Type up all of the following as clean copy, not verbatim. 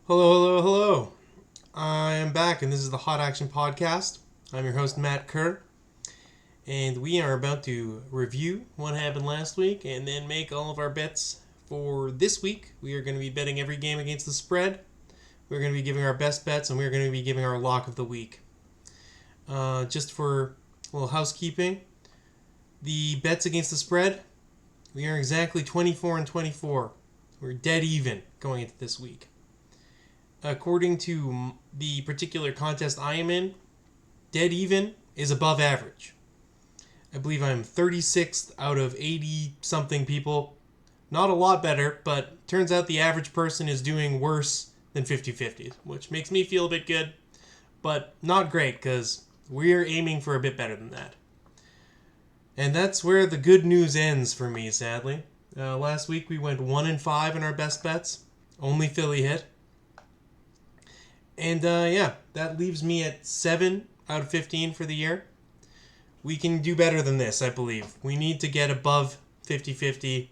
Hello, hello, hello. I am back, and this is the Hot Action Podcast. I'm your host, Matt Kerr, and we are about to review what happened last week and then make all of our bets for this week. We are going to be betting every game against the spread. We're going to be giving our best bets, and we're going to be giving our lock of the week. Just for a little housekeeping, the bets against the spread, we are exactly 24 and 24. We're dead even going into this week. According to the particular contest I am in, dead even is above average. I believe I'm 36th out of 80 something people. Not a lot better, but turns out the average person is doing worse than 50-50, which makes me feel a bit good, but not great because we're aiming for a bit better than that. And that's where the good news ends for me, sadly. Last week we went 1-5 in our best bets. Only Philly hit. And that leaves me at 7 out of 15 for the year. We can do better than this, I believe. We need to get above 50-50,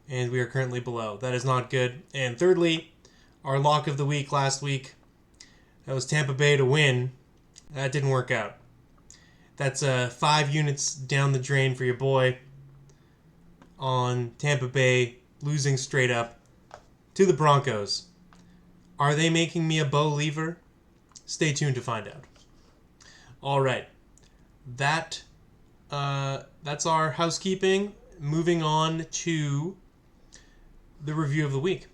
and we are currently below. That is not good. And thirdly, our lock of the week last week, that was Tampa Bay to win. That didn't work out. That's 5 units down the drain for your boy on Tampa Bay losing straight up to the Broncos. Are they making me a believer? Stay tuned to find out. All right. That's our housekeeping. Moving on to the review of the week.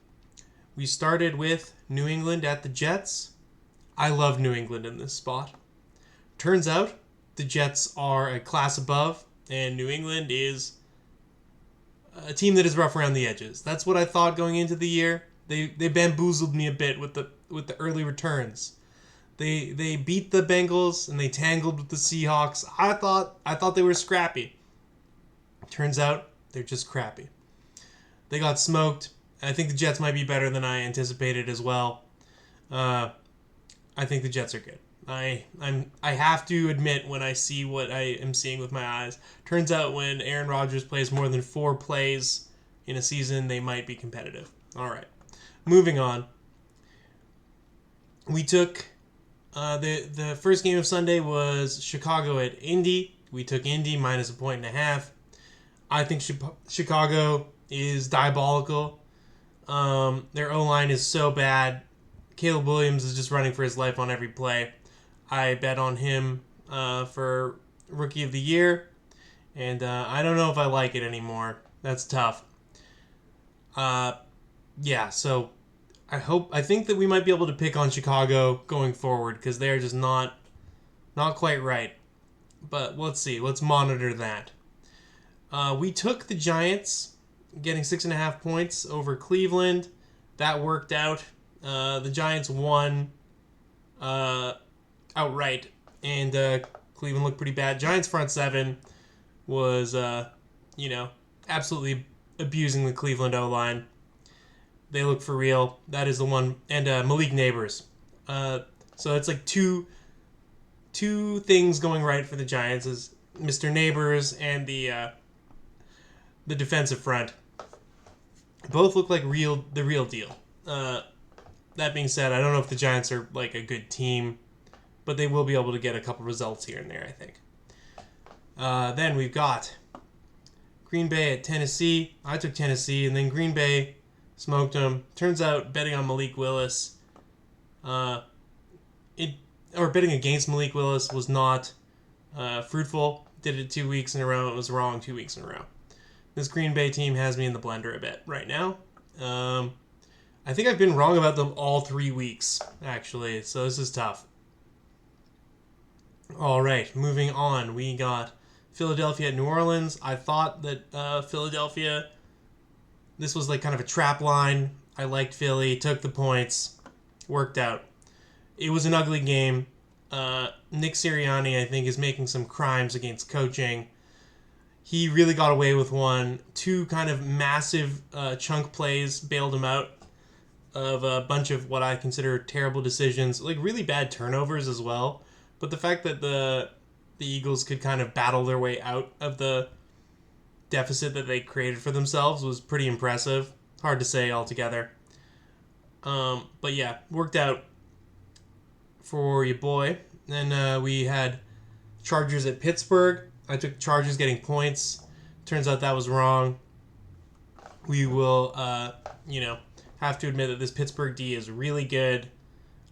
We started with New England at the Jets. I love New England in this spot. Turns out the Jets are a class above, and New England is a team that is rough around the edges. That's what I thought going into the year. They bamboozled me a bit with the early returns. They beat the Bengals and they tangled with the Seahawks. I thought they were scrappy. Turns out they're just crappy. They got smoked. I think the Jets might be better than I anticipated as well. I think the Jets are good. I have to admit when I see what I am seeing with my eyes. Turns out when Aaron Rodgers plays more than 4 plays in a season, they might be competitive. All right. Moving on, we took the first game of Sunday was Chicago at Indy. We took Indy minus 1.5. I think Chicago is diabolical. Their O-line is so bad. Caleb Williams is just running for his life on every play. I bet on him for Rookie of the Year, and I don't know if I like it anymore. That's tough. So I think that we might be able to pick on Chicago going forward because they're just not quite right. But let's see. Let's monitor that. We took the Giants, getting 6.5 points over Cleveland. That worked out. The Giants won outright, and Cleveland looked pretty bad. Giants front seven was, absolutely abusing the Cleveland O-line. They look for real. That is the one. And Malik Neighbors. So it's like two things going right for the Giants is Mr. Neighbors and the defensive front. Both look like the real deal. That being said, I don't know if the Giants are like a good team, but they will be able to get a couple results here and there, I think. Then we've got Green Bay at Tennessee. I took Tennessee, and then Green Bay smoked them. Turns out betting on Malik Willis, betting against Malik Willis was not fruitful. Did it 2 weeks in a row. It was wrong 2 weeks in a row. This Green Bay team has me in the blender a bit right now. I think I've been wrong about them all 3 weeks, actually, so this is tough. All right, moving on. We got Philadelphia at New Orleans. I thought that Philadelphia, this was like kind of a trap line. I liked Philly, took the points, worked out. It was an ugly game. Nick Sirianni, I think, is making some crimes against coaching. He really got away with one. 2 kind of massive chunk plays bailed him out of a bunch of what I consider terrible decisions, like really bad turnovers as well. But the fact that the Eagles could kind of battle their way out of the deficit that they created for themselves was pretty impressive. Hard to say altogether. But yeah, worked out for your boy. Then we had Chargers at Pittsburgh. I took Chargers getting points. Turns out that was wrong. We will, have to admit that this Pittsburgh D is really good.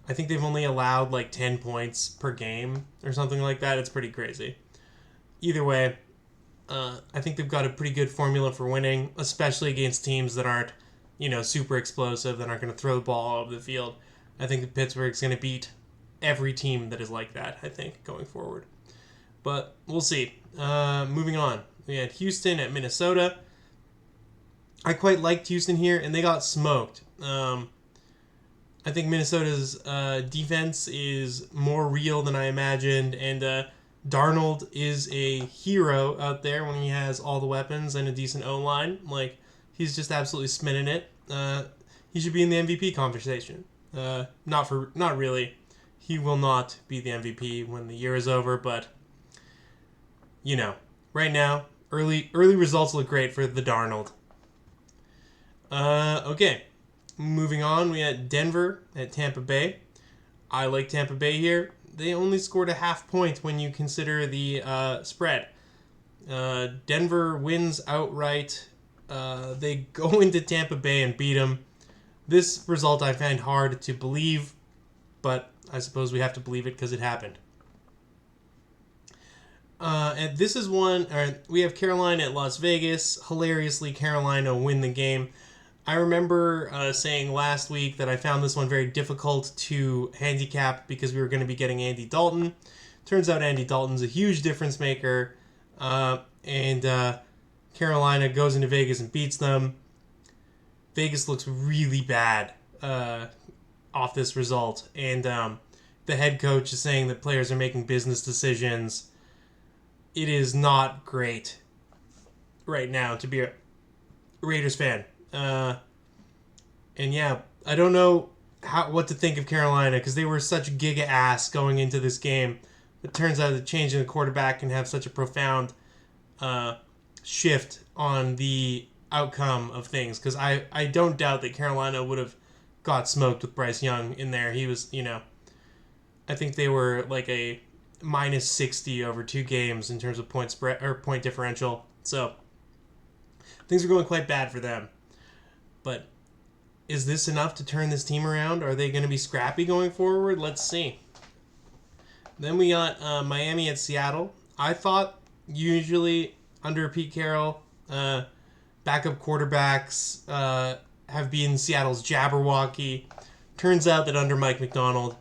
I think they've only allowed like 10 points per game or something like that. It's pretty crazy. Either way, I think they've got a pretty good formula for winning, especially against teams that aren't, super explosive, that aren't going to throw the ball all over the field. I think that Pittsburgh's going to beat every team that is like that, I think, going forward. But we'll see. Moving on. We had Houston at Minnesota. I quite liked Houston here, and they got smoked. I think Minnesota's defense is more real than I imagined, and Darnold is a hero out there when he has all the weapons and a decent O-line. Like, he's just absolutely spinning it. He should be in the MVP conversation. Not really. He will not be the MVP when the year is over, but right now, early results look great for the Darnold. Okay. Moving on, we had Denver at Tampa Bay. I like Tampa Bay here. They only scored a half point when you consider the spread. Denver wins outright. They go into Tampa Bay and beat them. This result I find hard to believe, but I suppose we have to believe it because it happened. And this is one. We have Carolina at Las Vegas. Hilariously, Carolina win the game. I remember saying last week that I found this one very difficult to handicap because we were going to be getting Andy Dalton. Turns out Andy Dalton's a huge difference maker, and Carolina goes into Vegas and beats them. Vegas looks really bad off this result, and the head coach is saying that players are making business decisions. It is not great right now to be a Raiders fan. And yeah, I don't know what to think of Carolina because they were such giga ass going into this game. It turns out that changing the quarterback can have such a profound shift on the outcome of things. Because I don't doubt that Carolina would have got smoked with Bryce Young in there. He was, I think they were like a minus 60 over 2 games in terms of point spread or point differential. So things are going quite bad for them. But is this enough to turn this team around? Are they going to be scrappy going forward? Let's see. Then we got Miami at Seattle. I thought usually under Pete Carroll, backup quarterbacks have been Seattle's Jabberwocky. Turns out that under Mike Macdonald,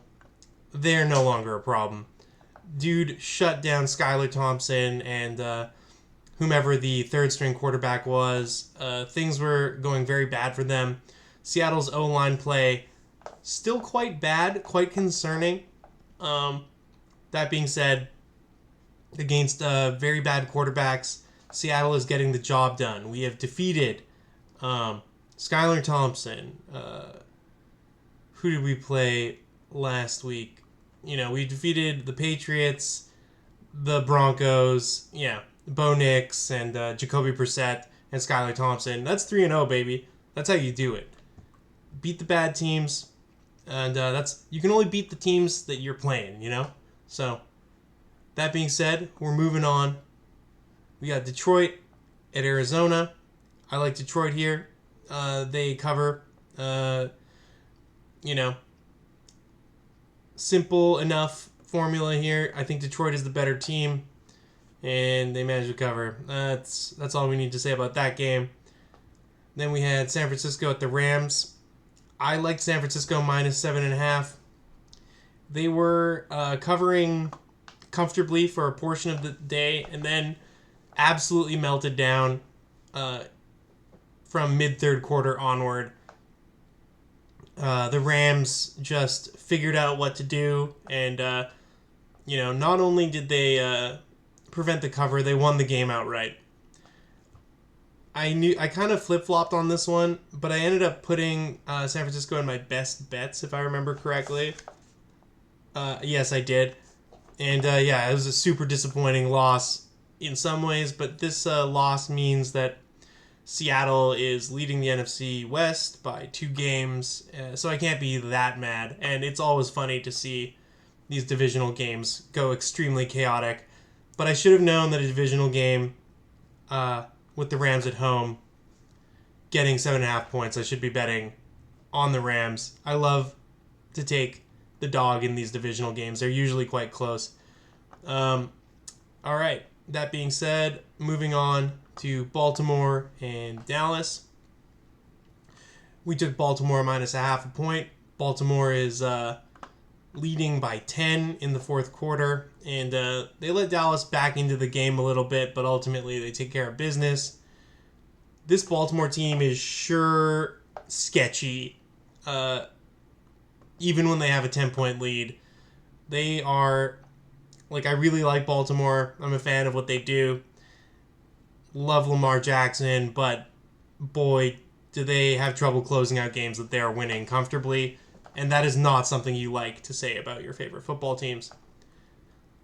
they're no longer a problem. Dude shut down Skylar Thompson and whomever the third-string quarterback was. Things were going very bad for them. Seattle's O-line play, still quite bad, quite concerning. That being said, against very bad quarterbacks, Seattle is getting the job done. We have defeated Skylar Thompson. Who did we play last week? We defeated the Patriots, the Broncos, Bo Nix, and Jacoby Brissett, and Skylar Thompson. That's 3-0, baby. That's how you do it. Beat the bad teams, and you can only beat the teams that you're playing, So, that being said, we're moving on. We got Detroit at Arizona. I like Detroit here. They cover, simple enough formula here. I think Detroit is the better team. And they managed to cover. That's all we need to say about that game. Then we had San Francisco at the Rams. I liked San Francisco minus 7.5. They were covering comfortably for a portion of the day and then absolutely melted down from mid-third quarter onward. The Rams just figured out what to do, and not only did they prevent the cover, they won the game outright. I kind of flip-flopped on this one, but I ended up putting San Francisco in my best bets, if I remember correctly. Yes, I did. And it was a super disappointing loss in some ways, but this loss means that Seattle is leading the NFC West by 2 games, so I can't be that mad. And it's always funny to see these divisional games go extremely chaotic. But I should have known that a divisional game with the Rams at home getting 7.5 points, I should be betting on the Rams. I love to take the dog in these divisional games. They're usually quite close. All right. That being said, moving on to Baltimore and Dallas. We took Baltimore minus 0.5 point. Baltimore is leading by 10 in the fourth quarter, and they let Dallas back into the game a little bit, but ultimately they take care of business. This Baltimore team is sure sketchy, even when they have a 10-point lead. They are, I really like Baltimore. I'm a fan of what they do. Love Lamar Jackson, but boy, do they have trouble closing out games that they are winning comfortably. And that is not something you like to say about your favorite football teams.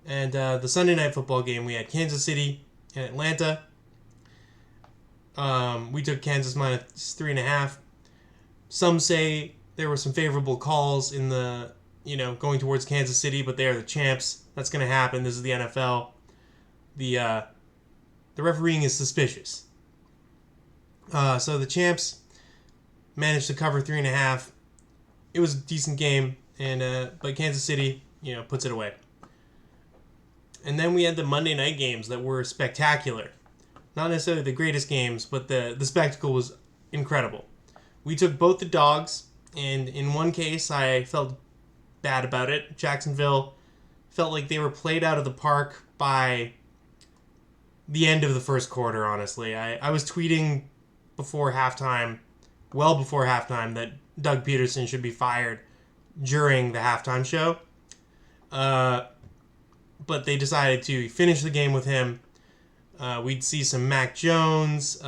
And the Sunday night football game, we had Kansas City and Atlanta. We took Kansas minus 3.5. Some say there were some favorable calls in the, going towards Kansas City, but they are the champs. That's going to happen. This is the NFL. The refereeing is suspicious. So the champs managed to cover 3.5. It was a decent game, but Kansas City, puts it away. And then we had the Monday night games that were spectacular. Not necessarily the greatest games, but the spectacle was incredible. We took both the dogs, and in one case, I felt bad about it. Jacksonville felt like they were played out of the park by the end of the first quarter, honestly. I was tweeting before halftime, well before halftime, that Doug Peterson should be fired during the halftime show. But they decided to finish the game with him. We'd see some Mac Jones.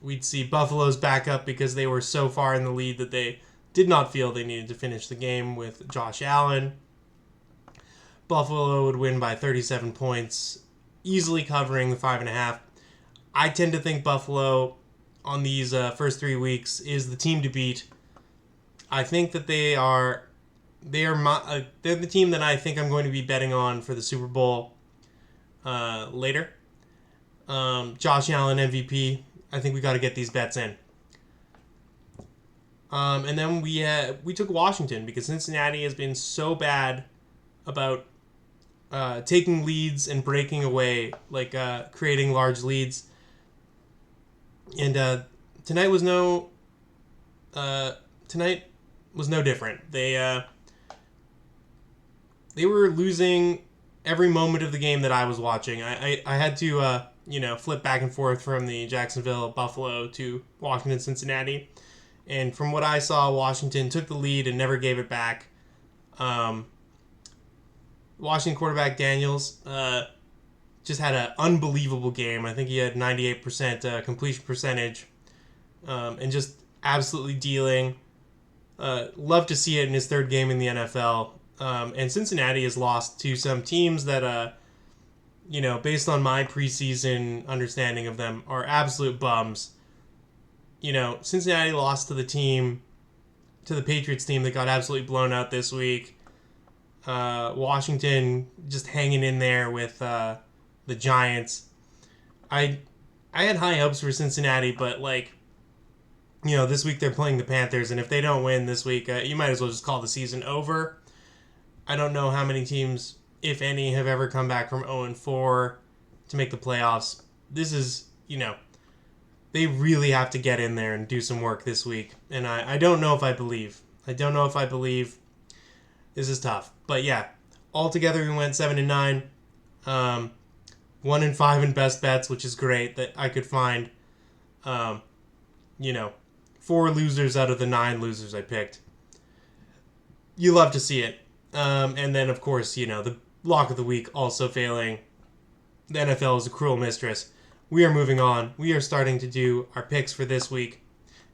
We'd see Buffalo's backup because they were so far in the lead that they did not feel they needed to finish the game with Josh Allen. Buffalo would win by 37 points, easily covering the 5.5. I tend to think Buffalo on these first 3 weeks is the team to beat. I think that they're the team that I think I'm going to be betting on for the Super Bowl later. Josh Allen MVP. I think we got to get these bets in. And then we took Washington because Cincinnati has been so bad about taking leads and breaking away, creating large leads. And tonight was no different. They were losing every moment of the game that I was watching. I had to flip back and forth from the Jacksonville Buffalo to Washington Cincinnati, and from what I saw, Washington took the lead and never gave it back. Washington quarterback Daniels just had an unbelievable game. I think he had 98% completion percentage, and just absolutely dealing. Love to see it in his third game in the NFL. And Cincinnati has lost to some teams that, based on my preseason understanding of them, are absolute bums. Cincinnati lost to the Patriots team that got absolutely blown out this week. Washington just hanging in there with the Giants. I had high hopes for Cincinnati, but this week they're playing the Panthers, and if they don't win this week, you might as well just call the season over. I don't know how many teams, if any, have ever come back from 0-4 to make the playoffs. This is, they really have to get in there and do some work this week. And I don't know if I believe. This is tough. But yeah, altogether we went 7-9. 1-5 in best bets, which is great that I could find, 4 losers out of the 9 losers I picked. You love to see it. And then, of course, the lock of the week also failing. The NFL is a cruel mistress. We are moving on. We are starting to do our picks for this week.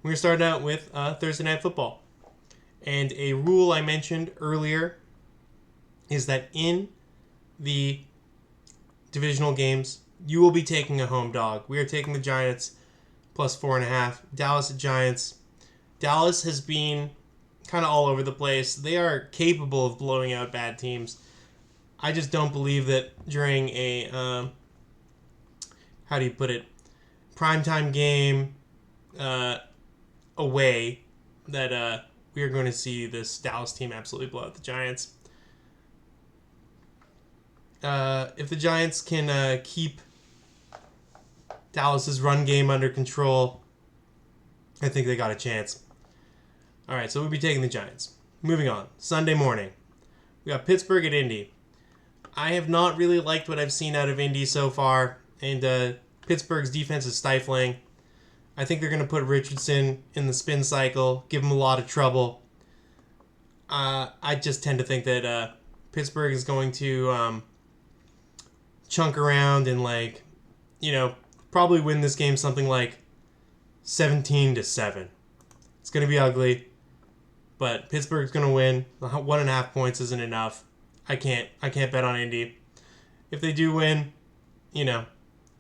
We're starting out with Thursday Night Football. And a rule I mentioned earlier is that in the divisional games, you will be taking a home dog. We are taking the Giants plus 4.5. Dallas at Giants. Dallas has been kind of all over the place. They are capable of blowing out bad teams. I just don't believe that during a, how do you put it, primetime game away that we are going to see this Dallas team absolutely blow out the Giants. If the Giants can keep Dallas's run game under control, I think they got a chance. All right, so we'll be taking the Giants. Moving on. Sunday morning. We got Pittsburgh at Indy. I have not really liked what I've seen out of Indy so far, and Pittsburgh's defense is stifling. I think they're going to put Richardson in the spin cycle, give him a lot of trouble. I just tend to think that Pittsburgh is going to chunk around and, probably win this game something like 17-7. It's going to be ugly, but Pittsburgh's going to win. 1.5 points isn't enough. I can't bet on Indy. If they do win,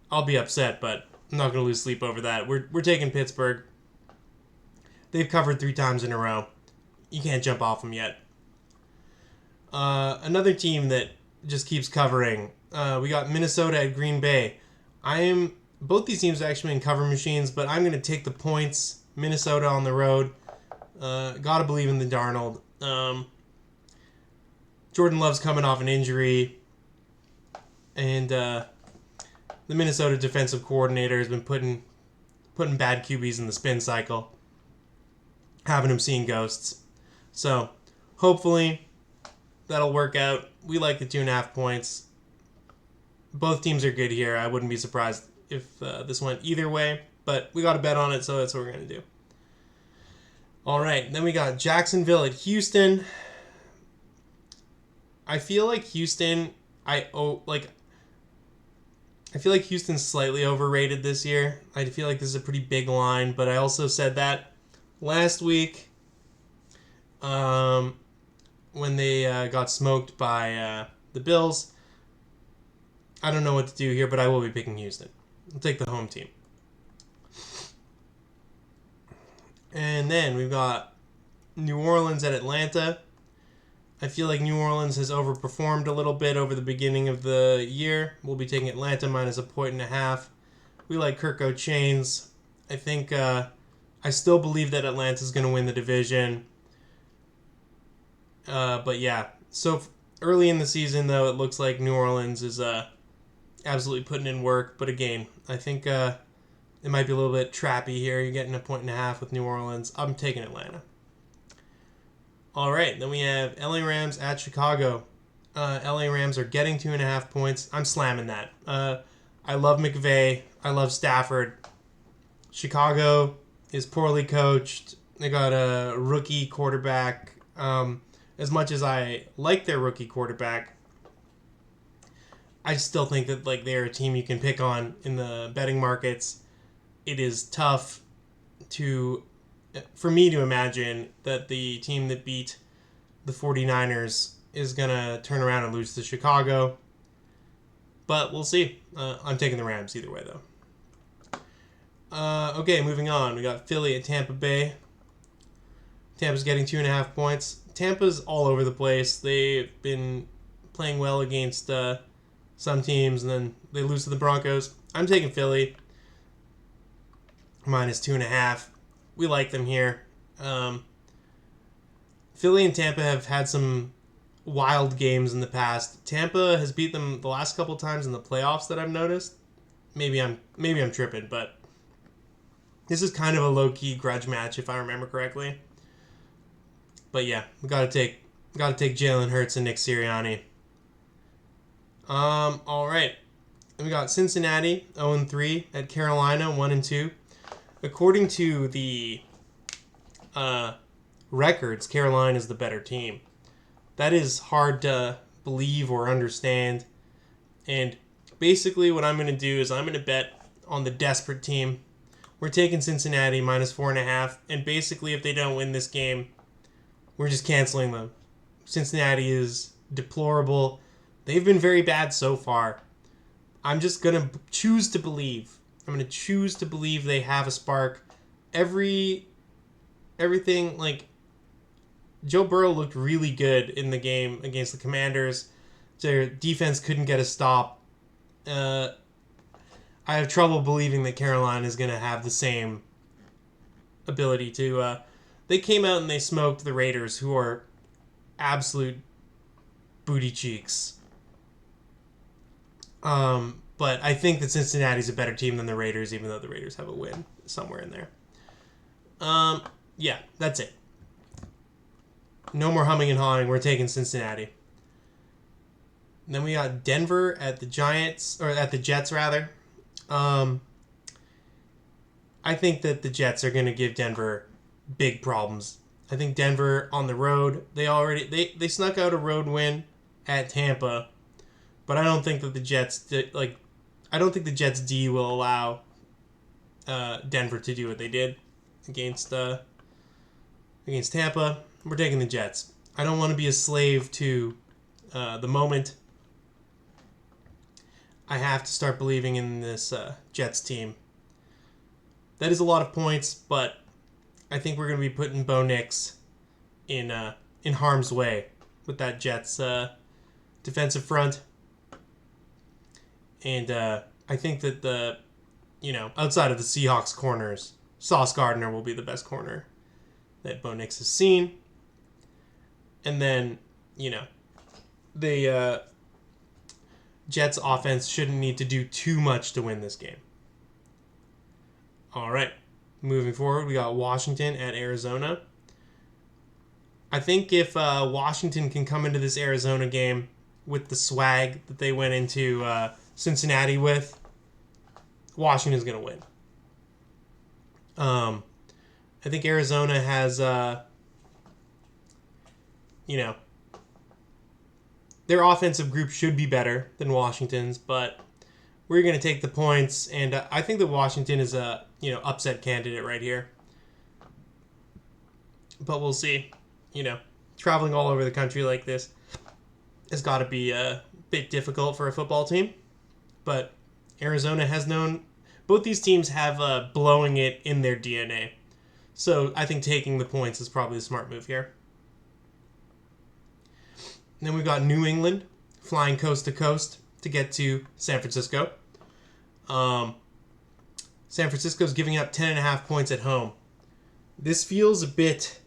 I'll be upset, but I'm not going to lose sleep over that. We're taking Pittsburgh. They've covered 3 times in a row. You can't jump off them yet. Another team that just keeps covering. We got Minnesota at Green Bay. Both these teams are actually in cover machines, but I'm going to take the points. Minnesota on the road. Gotta believe in the Darnold. Jordan Love's coming off an injury, and the Minnesota defensive coordinator has been putting bad QBs in the spin cycle, having them seeing ghosts. So hopefully that'll work out. We like the 2.5 points. Both teams are good here. I wouldn't be surprised if this went either way, but we got to bet on it, so that's what we're going to do. All right, then we got Jacksonville at Houston. I feel like Houston's slightly overrated this year. I feel like this is a pretty big line, but I also said that last week when they got smoked by the Bills. I don't know what to do here, but I will be picking Houston. I'll take the home team. And then we've got New Orleans at Atlanta. I feel like New Orleans has overperformed a little bit over the beginning of the year. We'll be taking Atlanta minus 1.5. We like Kirk Chains. I think I still believe that Atlanta's going to win the division. But yeah, so early in the season, though, it looks like New Orleans is absolutely putting in work. But again, I think it might be a little bit trappy here. You're getting 1.5 with New Orleans. I'm taking Atlanta. All right, then we have LA Rams at Chicago. LA Rams are getting 2.5 points. I'm slamming that. I love McVay. I love Stafford. Chicago is poorly coached. They got a rookie quarterback. As much as I like their rookie quarterback, I still think that they're a team you can pick on in the betting markets. It is tough for me to imagine that the team that beat the 49ers is going to turn around and lose to Chicago. But we'll see. I'm taking the Rams either way, though. Okay, moving on. We got Philly at Tampa Bay. Tampa's getting 2.5 points. Tampa's all over the place. They've been playing well against some teams, and then they lose to the Broncos. I'm taking Philly minus 2.5. We like them here. Philly and Tampa have had some wild games in the past. Tampa has beat them the last couple times in the playoffs that I've noticed. Maybe I'm tripping, but this is kind of a low-key grudge match if I remember correctly. But yeah, we gotta take Jalen Hurts and Nick Sirianni. All right. We got Cincinnati 0-3 at Carolina 1-2. According to the records, Carolina is the better team. That is hard to believe or understand. And basically what I'm going to do is I'm going to bet on the desperate team. We're taking Cincinnati minus 4.5. And basically if they don't win this game, we're just canceling them. Cincinnati is deplorable. They've been very bad so far. I'm just going to choose to believe I'm going to choose to believe they have a spark. Everything, like, Joe Burrow looked really good in the game against the Commanders. Their defense couldn't get a stop. I have trouble believing that Carolina is going to have the same ability to... they came out and they smoked the Raiders, who are absolute booty cheeks. But I think that Cincinnati's a better team than the Raiders, even though the Raiders have a win somewhere in there. Yeah, that's it. No more humming and hawing. We're taking Cincinnati. And then we got Denver at the Giants, or at the Jets rather. I think that the Jets are going to give Denver big problems. I think Denver on the road, they snuck out a road win at Tampa, but I don't think that the Jets I don't think the Jets D will allow Denver to do what they did against Tampa. We're taking the Jets. I don't want to be a slave to the moment. I have to start believing in this Jets team. That is a lot of points, but I think we're going to be putting Bo Nix in harm's way with that Jets defensive front. And I think that outside of the Seahawks corners, Sauce Gardner will be the best corner that Bo Nix has seen. And then, the Jets offense shouldn't need to do too much to win this game. All right. Moving forward, we got Washington at Arizona. I think if Washington can come into this Arizona game with the swag that they went into Cincinnati with, Washington's going to win. I think Arizona has, their offensive group should be better than Washington's, but we're going to take the points, and I think that Washington is a, upset candidate right here. But we'll see. Traveling all over the country like this has got to be a bit difficult for a football team. But Arizona has known... Both these teams have blowing it in their DNA. So I think taking the points is probably the smart move here. And then we've got New England flying coast to coast to get to San Francisco. San Francisco's giving up 10.5 points at home. This feels a bit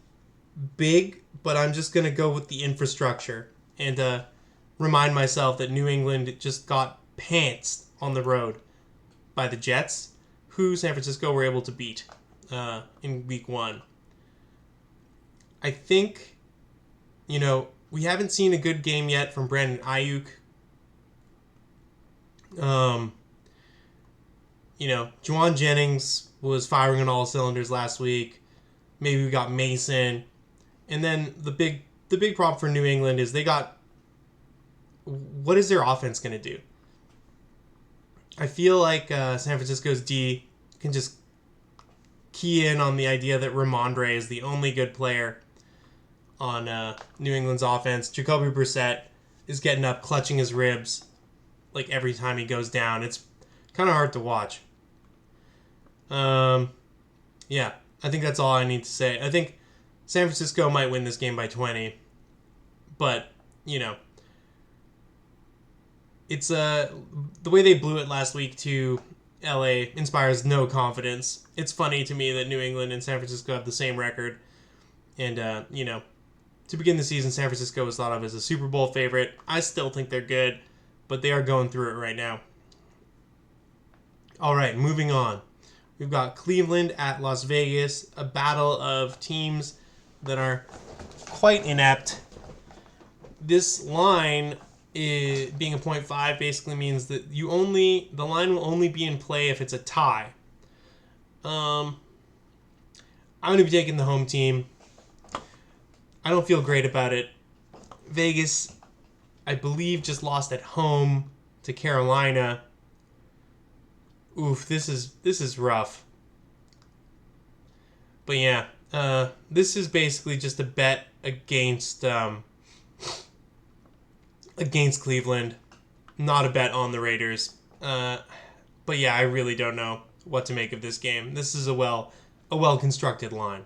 big, but I'm just going to go with the infrastructure and remind myself that New England just got pantsed on the road by the Jets, who San Francisco were able to beat in week 1. I think, we haven't seen a good game yet from Brandon Ayuk. Juwan Jennings was firing on all cylinders last week. Maybe we got Mason. And then the big problem for New England is what is their offense going to do? I feel like San Francisco's D can just key in on the idea that Ramondre is the only good player on New England's offense. Jacoby Brissett is getting up, clutching his ribs like every time he goes down. It's kind of hard to watch. Yeah, I think that's all I need to say. I think San Francisco might win this game by 20, but it's the way they blew it last week to LA inspires no confidence. It's funny to me that New England and San Francisco have the same record, and to begin the season, San Francisco was thought of as a Super Bowl favorite. I still think they're good, but they are going through it right now. All right, moving on. We've got Cleveland at Las Vegas, a battle of teams that are quite inept. This line being a 0.5 basically means that the line will only be in play if it's a tie. I'm going to be taking the home team. I don't feel great about it. Vegas, I believe, just lost at home to Carolina. Oof, this is rough. But yeah, this is basically just a bet against Cleveland, not a bet on the Raiders. But yeah, I really don't know what to make of this game. This is a well constructed line.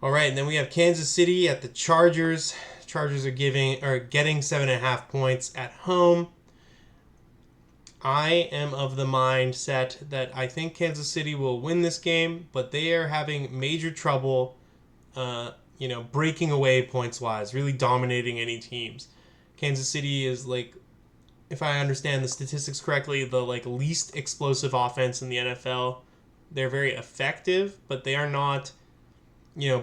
All right, and then we have Kansas City at the Chargers. Chargers are getting 7.5 points at home. I am of the mindset that I think Kansas City will win this game, but they are having major trouble, breaking away points wise, really dominating any teams. Kansas City is if I understand the statistics correctly, the least explosive offense in the NFL. They're very effective, but they are not,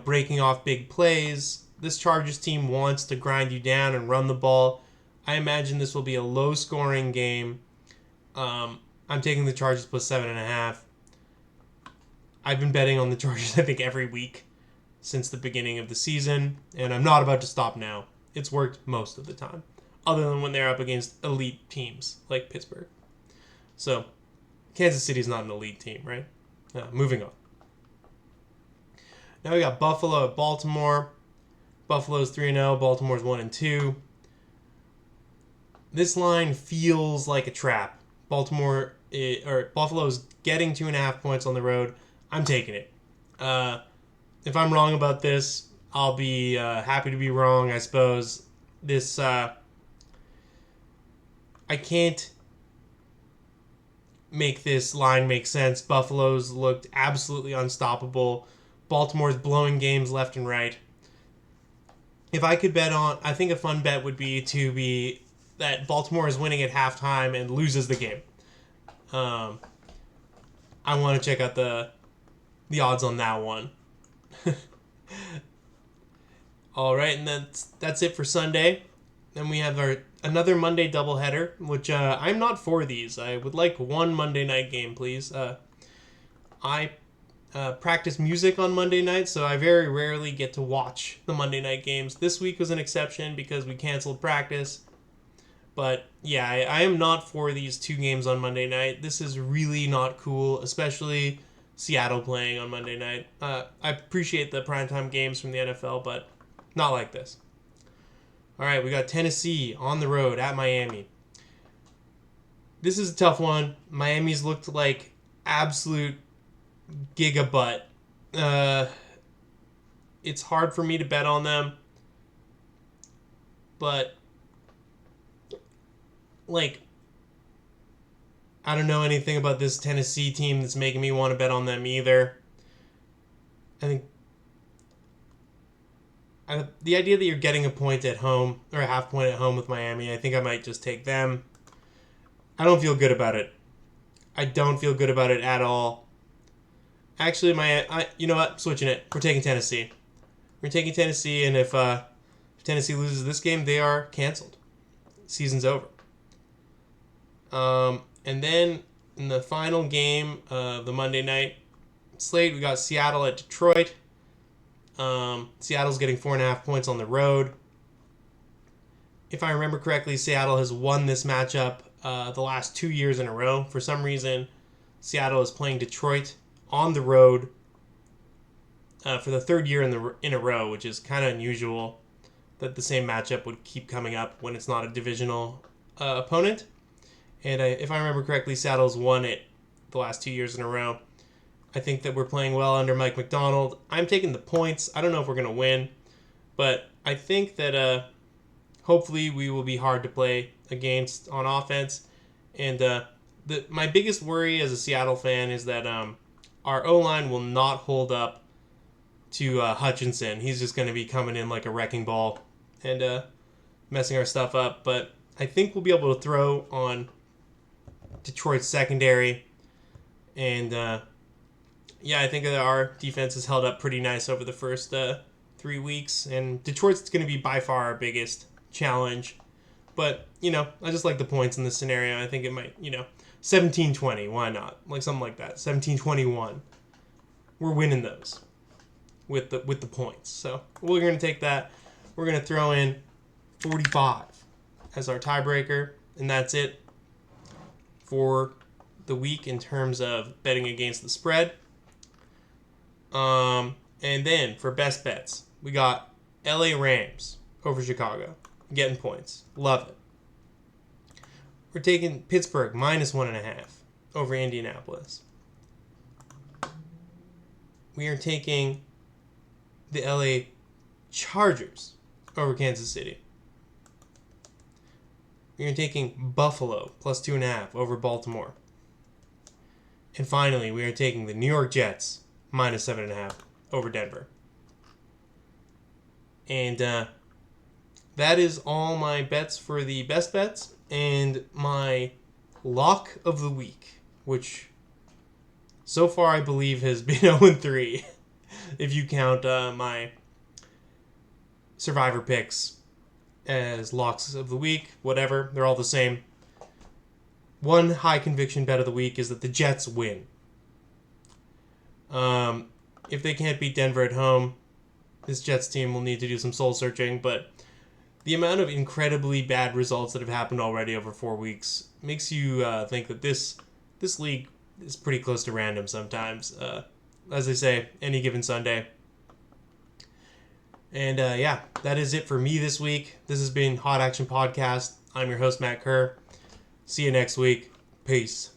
breaking off big plays. This Chargers team wants to grind you down and run the ball. I imagine this will be a low-scoring game. I'm taking the Chargers plus 7.5. I've been betting on the Chargers, I think, every week since the beginning of the season, and I'm not about to stop now. It's worked most of the time, other than when they're up against elite teams like Pittsburgh. So, Kansas City's not an elite team, right? Moving on. Now we got Buffalo at Baltimore. Buffalo's 3-0, Baltimore's 1-2. This line feels like a trap. Buffalo's getting 2.5 points on the road. I'm taking it. If I'm wrong about this, I'll be happy to be wrong, I suppose. This, I can't make this line make sense. Buffalo's looked absolutely unstoppable. Baltimore's blowing games left and right. If I could bet on, I think a fun bet would be that Baltimore is winning at halftime and loses the game. I want to check out the odds on that one. All right, and that's it for Sunday. Then we have another Monday doubleheader, which I'm not for these. I would like one Monday night game, please. I practice music on Monday night, so I very rarely get to watch the Monday night games. This week was an exception because we canceled practice. But yeah, I am not for these two games on Monday night. This is really not cool, especially Seattle playing on Monday night. I appreciate the primetime games from the NFL, but not like this. All right, we got Tennessee on the road at Miami. This is a tough one. Miami's looked like absolute gigabutt. It's hard for me to bet on them, but I don't know anything about this Tennessee team that's making me want to bet on them either. I think the idea that you're getting a point at home, or a half point at home with Miami, I think I might just take them. I don't feel good about it. I don't feel good about it at all. Actually, you know what? Switching it. We're taking Tennessee. We're taking Tennessee, and if Tennessee loses this game, they are canceled. Season's over. And then in the final game of the Monday night slate, we got Seattle at Detroit. Seattle's getting 4.5 points on the road. If I remember correctly, Seattle has won this matchup the last 2 years in a row. For some reason, Seattle is playing Detroit on the road for the third year in a row, which is kind of unusual that the same matchup would keep coming up when it's not a divisional opponent. And if I remember correctly, Seattle's won it the last 2 years in a row. I think that we're playing well under Mike McDonald. I'm taking the points. I don't know if we're going to win, but I think that hopefully we will be hard to play against on offense. And my biggest worry as a Seattle fan is that our O-line will not hold up to Hutchinson. He's just going to be coming in like a wrecking ball and messing our stuff up. But I think we'll be able to throw on Detroit's secondary. And I think that our defense has held up pretty nice over the first 3 weeks. And Detroit's going to be by far our biggest challenge. But, I just like the points in this scenario. I think it might, 17-20. Why not? Like something like that. 17-21. We're winning those with the points. So we're going to take that. We're going to throw in 45 as our tiebreaker. And that's it for the week in terms of betting against the spread. And then for best bets, we got LA Rams over Chicago. Getting points. Love it. we're taking Pittsburgh -1.5 over Indianapolis. We are taking the LA Chargers over Kansas City. We are taking Buffalo +2.5 over Baltimore. And finally, we are taking the New York Jets -7.5 over Denver. And that is all my bets for the best bets and my lock of the week, which so far I believe has been 0-3 if you count my survivor picks as locks of the week. Whatever, they're all the same. One high conviction bet of the week is that the Jets win. If they can't beat Denver at home, this Jets team will need to do some soul searching, but the amount of incredibly bad results that have happened already over 4 weeks makes you think that this league is pretty close to random sometimes. As they say, any given Sunday. And yeah, that is it for me this week. This has been Hot Action Podcast. I'm your host, Matt Kerr. See you next week. Peace.